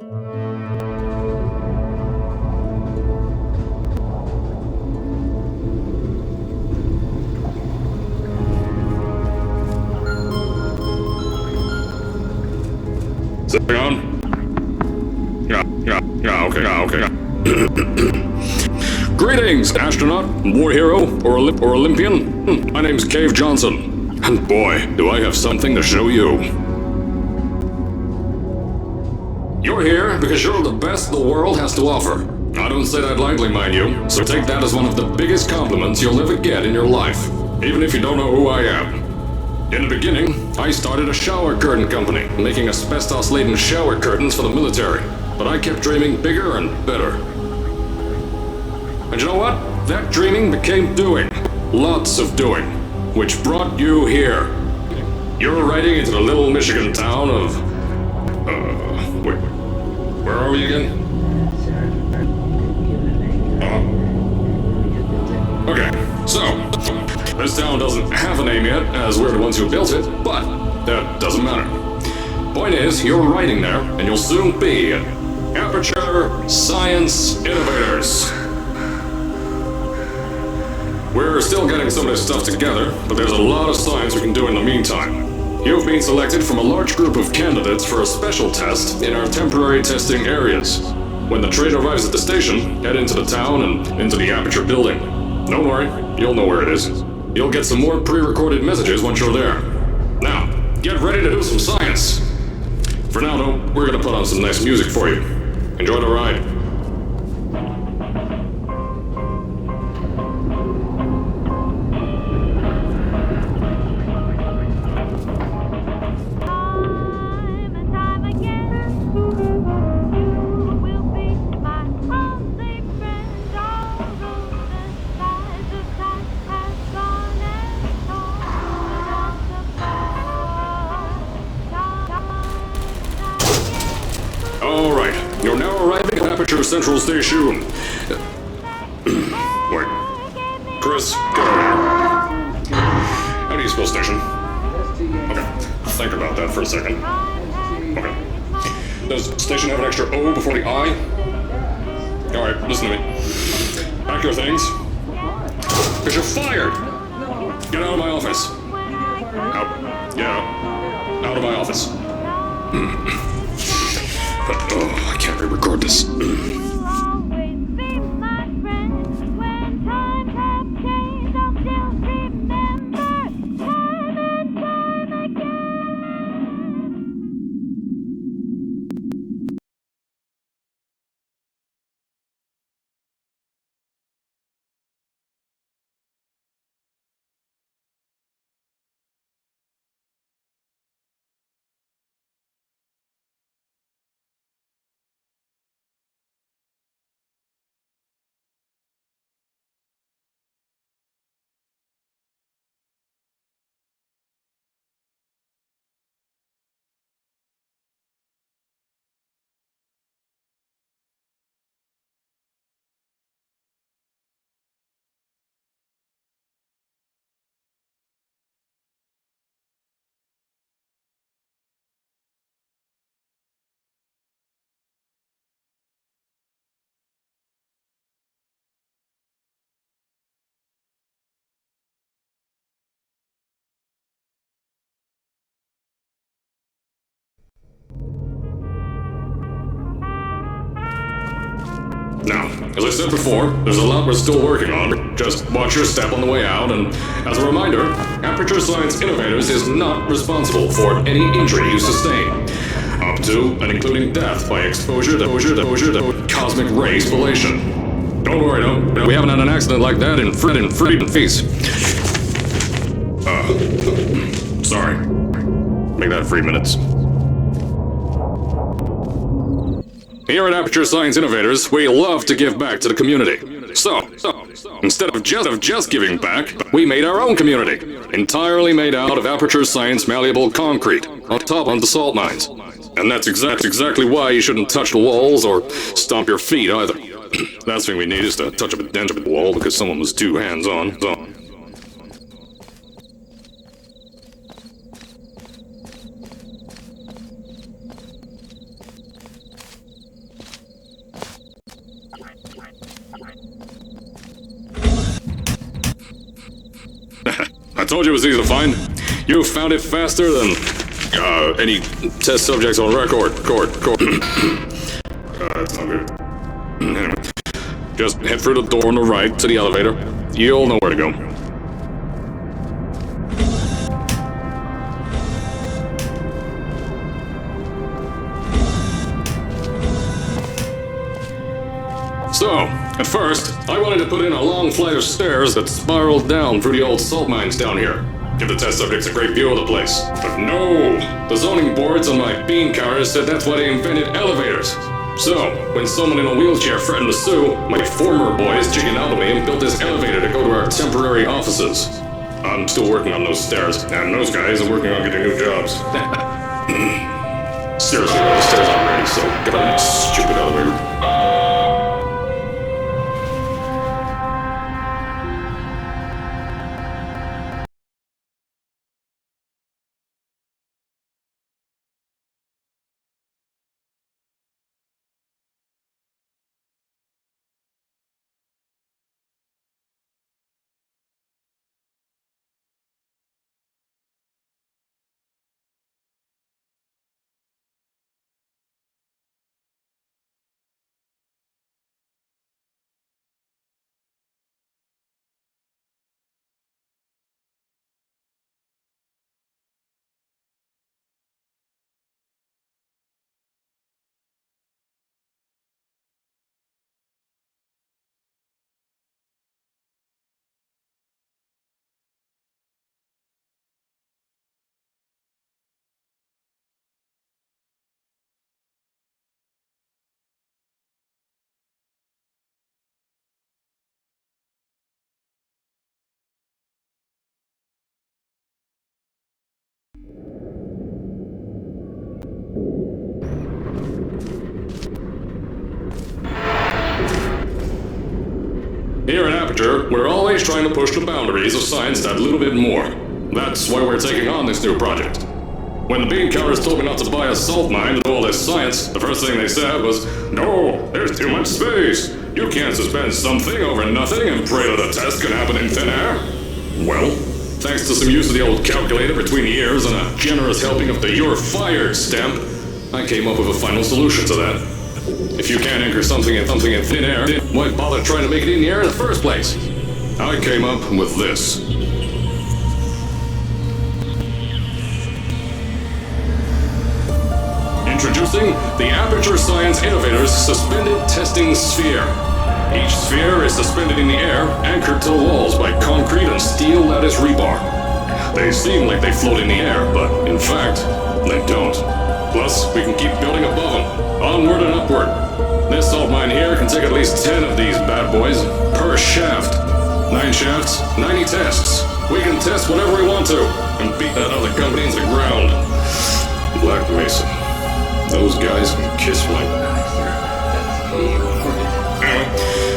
Is it on? Yeah, okay. Greetings, astronaut, war hero, or Olympian. My name's Cave Johnson. And boy, do I have something to show you. You're here because you're the best the world has to offer. I don't say that lightly, mind you, so take that as one of the biggest compliments you'll ever get in your life, even if you don't know who I am. In the beginning, I started a shower curtain company, making asbestos-laden shower curtains for the military. But I kept dreaming bigger and better. And you know what? That dreaming became doing. Lots of doing. Which brought you here. You're riding into the little Michigan town of... wait. Where are we again? Okay, so... This town doesn't have a name yet, as we're the ones who built it, but that doesn't matter. Point is, you're riding there, and you'll soon be at Aperture Science Innovators. We're still getting some of this stuff together, but there's a lot of science we can do in the meantime. You've been selected from a large group of candidates for a special test in our temporary testing areas. When the train arrives at the station, head into the town and into the Aperture building. Don't worry, you'll know where it is. You'll get some more pre-recorded messages once you're there. Now, get ready to do some science. For now, though, we're gonna put on some nice music for you. Enjoy the ride. Alright, you're now arriving at Aperture Central Station. Wait. Chris, get over here. How do you spell station? Okay, think about that for a second. Okay. Does station have an extra O before the I? Alright, listen to me. Pack your things. Because you're fired! Get out of my office. Out. Get out. Out of my office. Oh, I can't re-record this. Now, as I said before, there's a lot we're still working on. Just watch your step on the way out, and as a reminder, Aperture Science Innovators is not responsible for any injury you sustain, up to and including death by exposure to cosmic ray spallation. Don't worry, though, we haven't had an accident like that in freedom feast. Sorry. Make that 3 minutes. Here at Aperture Science Innovators, we love to give back to the community. So instead of just giving back, we made our own community, entirely made out of Aperture Science malleable concrete, on top of the salt mines. And that's exactly why you shouldn't touch the walls or stomp your feet either. Last thing we need is to touch up a dent of the wall because someone was too hands-on. told you it was easy to find. You found it faster than any test subjects on record. That's not good. Anyway, just head through the door on the right to the elevator. You'll know where to go. So, at first, I wanted to put in a long flight of stairs that spiraled down through the old salt mines down here. Give the test subjects a great view of the place. But no! The zoning boards on my bean counters said that's why they invented elevators. So, when someone in a wheelchair threatened to sue, my former boys chickened out of me and built this elevator to go to our temporary offices. I'm still working on those stairs, and those guys are working on getting new jobs. Seriously, the stairs aren't ready, so get on that stupid elevator. Here at Aperture, we're always trying to push the boundaries of science that little bit more. That's why we're taking on this new project. When the bean counters told me not to buy a salt mine and do all this science, the first thing they said was, "No, there's too much space. You can't suspend something over nothing and pray that the test can happen in thin air." Well, thanks to some use of the old calculator between the ears and a generous helping of the "You're Fired" stamp, I came up with a final solution to that. If you can't anchor something in thin air, then why bother trying to make it in the air in the first place? I came up with this. Introducing the Aperture Science Innovators Suspended Testing Sphere. Each sphere is suspended in the air, anchored to the walls by concrete and steel lattice rebar. They seem like they float in the air, but in fact, they don't. Plus, we can keep building above them, onward and upward. This salt mine here can take at least 10 of these bad boys per shaft. 9 shafts, 90 tests. We can test whatever we want to and beat that other company into the ground. Black Mesa. Those guys can kiss my...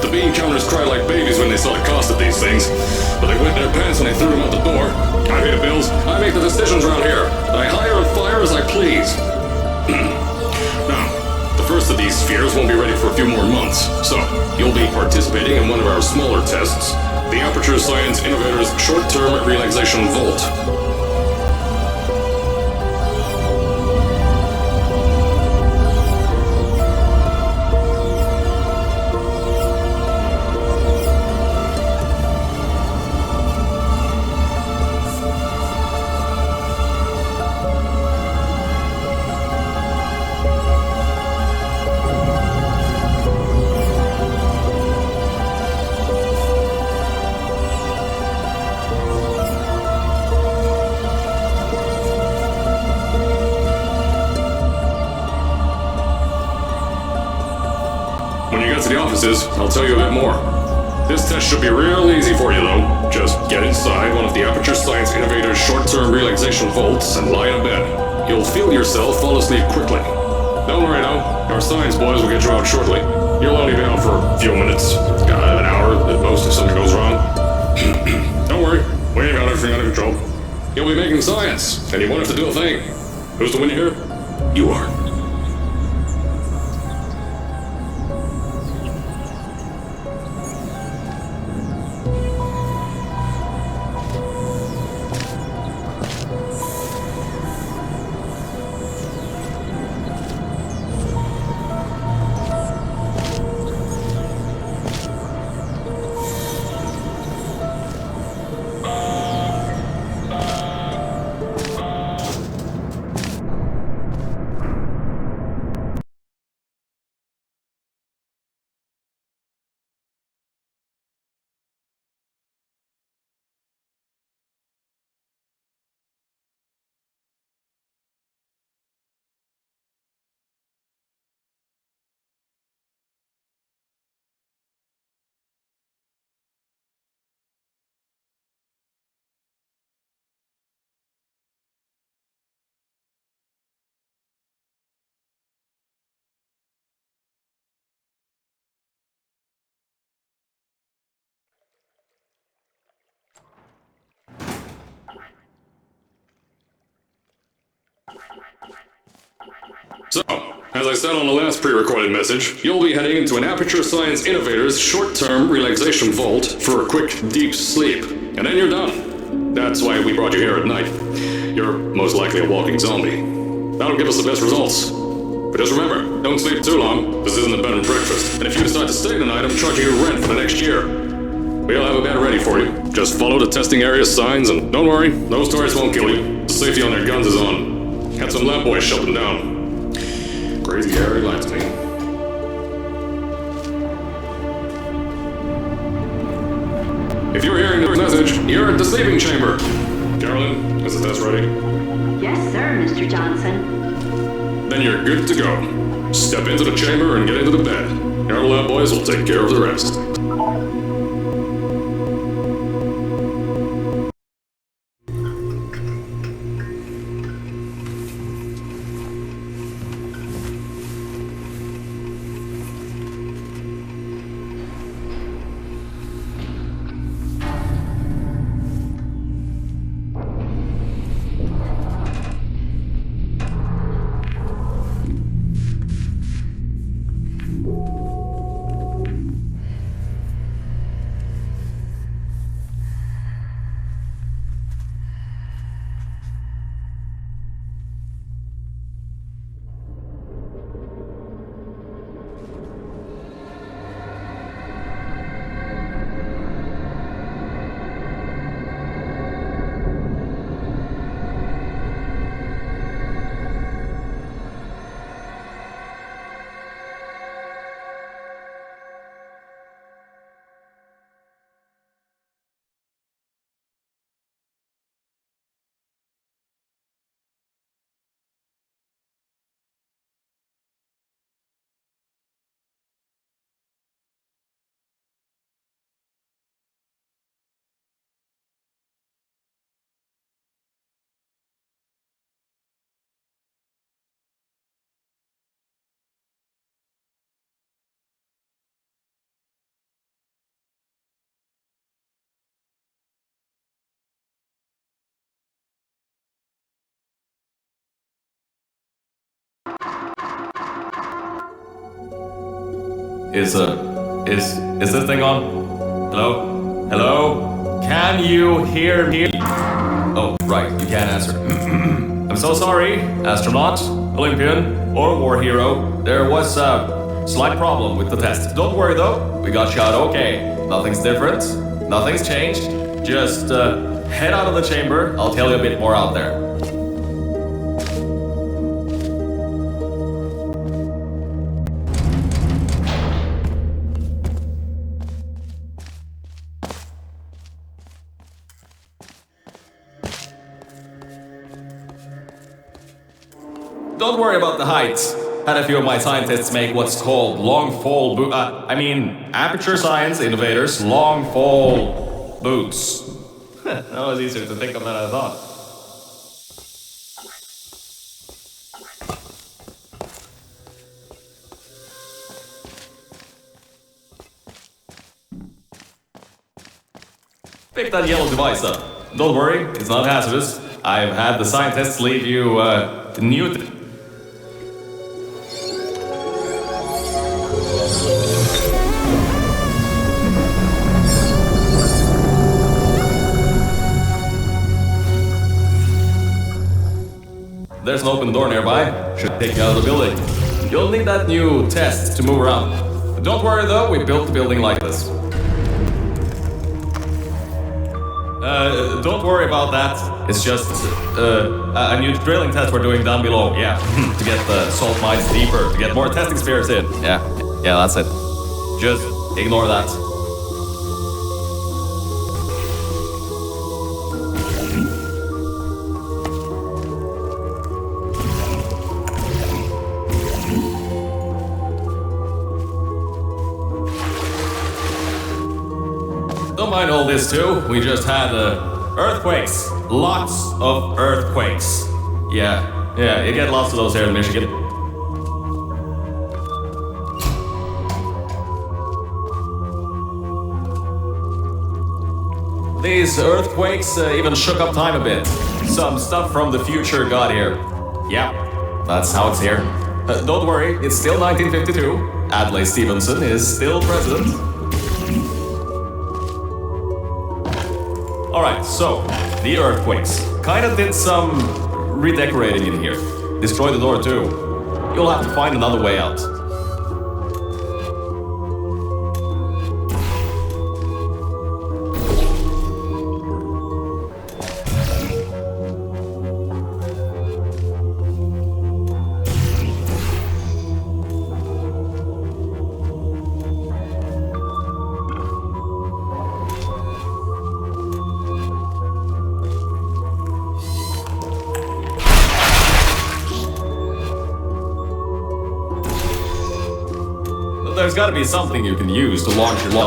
The bean counters cry like babies when they saw the cost of these things, but they wet their pants when they threw them out the door. I pay the bills, I make the decisions around here. I hire and fire as I please. Now, the first of these spheres won't be ready for a few more months, so you'll be participating in one of our smaller tests, the Aperture Science Innovators Short-Term Relaxation Volt. I'll tell you a bit more. This test should be real easy for you though. Just get inside one of the Aperture Science Innovators short-term relaxation vaults and lie in a bed. You'll feel yourself fall asleep quickly. Don't worry now, our science boys will get you out shortly. You'll only be out for a few minutes, an hour at most if something goes wrong. Don't worry, we ain't got everything under control. You'll be making science, and you won't have to do a thing. Who's the winner here? You are. So, as I said on the last pre-recorded message, you'll be heading into an Aperture Science Innovators short-term relaxation vault for a quick, deep sleep. And then you're done. That's why we brought you here at night. You're most likely a walking zombie. That'll give us the best results. But just remember, don't sleep too long. This isn't a bed and breakfast. And if you decide to stay tonight, I'm charging you rent for the next year. We'll have a bed ready for you. Just follow the testing area signs and don't worry, those tourists won't kill you. The safety on their guns is on. Had some lab boys shut them down. Crazy Harry lied to me. If you're hearing this message, you're at the sleeping chamber. Carolyn, is the test ready? Yes, sir, Mr. Johnson. Then you're good to go. Step into the chamber and get into the bed. Our lab boys will take care of the rest. Is this thing on? Hello? Hello? Can you hear me? Oh, right, you can't answer. I'm so sorry, astronaut, Olympian, or war hero. There was a slight problem with the test. Don't worry though, we got you out okay. Nothing's different, nothing's changed. Just head out of the chamber, I'll tell you a bit more out there. Don't worry about the heights. Had a few of my scientists make what's called long fall Aperture Science Innovators long fall boots. That was easier to think of than I thought. Pick that yellow device up. Don't worry, it's not hazardous. I've had the scientists leave you new. There's an open door nearby. Should take you out of the building. You'll need that new test to move around. Don't worry though, we built the building like this. Don't worry about that. It's just a new drilling test we're doing down below. Yeah, to get the salt mines deeper, to get more testing spheres in. Yeah, that's it. Just ignore that. Don't mind all this too. We just had earthquakes. Lots of earthquakes. Yeah, you get lots of those here in Michigan. These earthquakes even shook up time a bit. Some stuff from the future got here. Yeah, that's how it's here. Don't worry, it's still 1952. Adlai Stevenson is still president. Alright, so, the earthquakes. Kinda did some redecorating in here. Destroy the door too. You'll have to find another way out. There's gotta be something you can use to launch yourself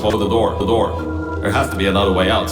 over the door. There has to be another way out.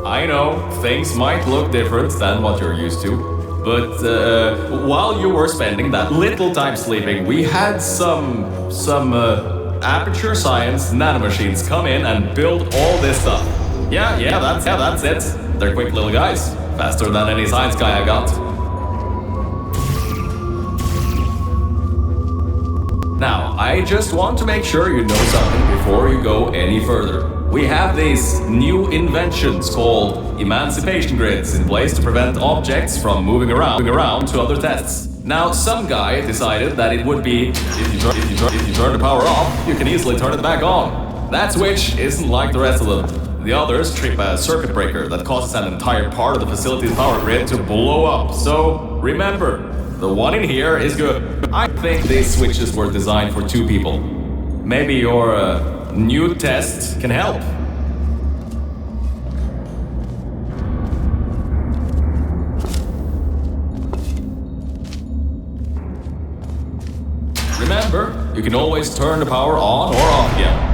I know, things might look different than what you're used to, but while you were spending that little time sleeping, we had some Aperture Science nanomachines come in and build all this stuff. Yeah, that's it. They're quick little guys, faster than any science guy I got. Now, I just want to make sure you know something before you go any further. We have these new inventions called emancipation grids in place to prevent objects from moving around to other tests. Now, some guy decided that it would be, if you turn the power off, you can easily turn it back on. That switch isn't like the rest of them. The others trip a circuit breaker that causes an entire part of the facility's power grid to blow up. So, remember, the one in here is good. I think these switches were designed for 2 people. Maybe your new test can help. Remember, you can always turn the power on or off again.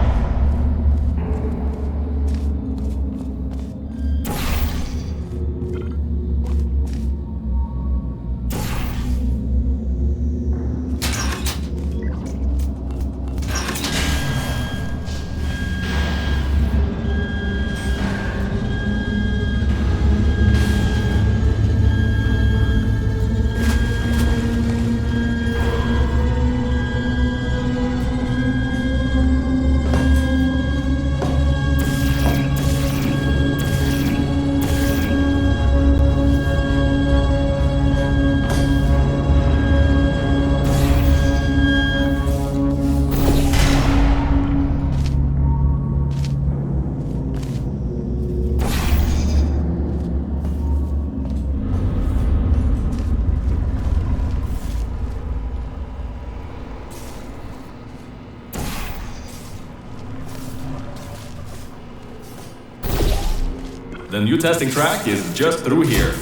The new testing track is just through here.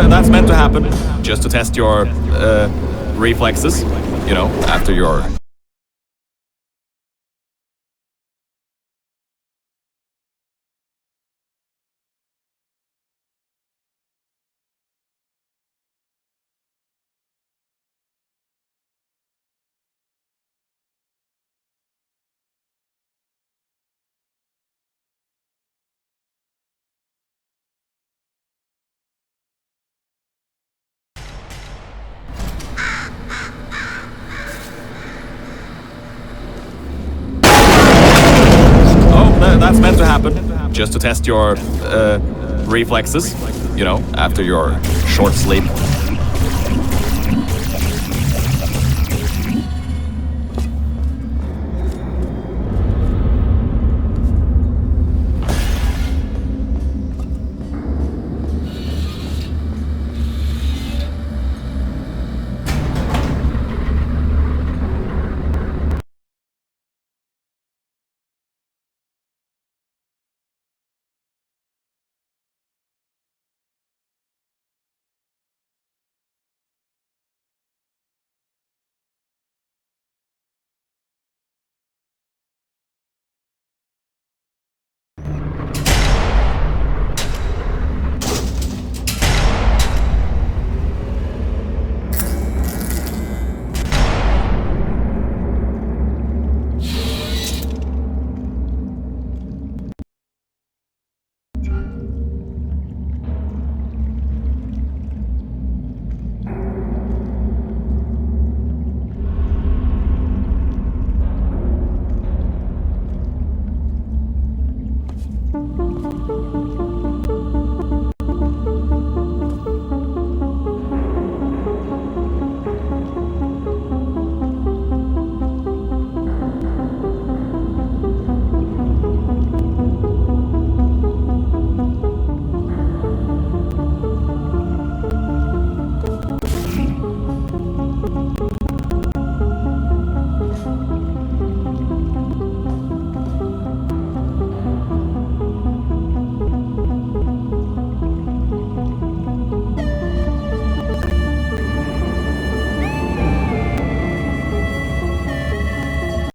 That's meant to happen, just to test your reflexes, you know, after your... That's meant to happen, just to test your reflexes, you know, after your short sleep.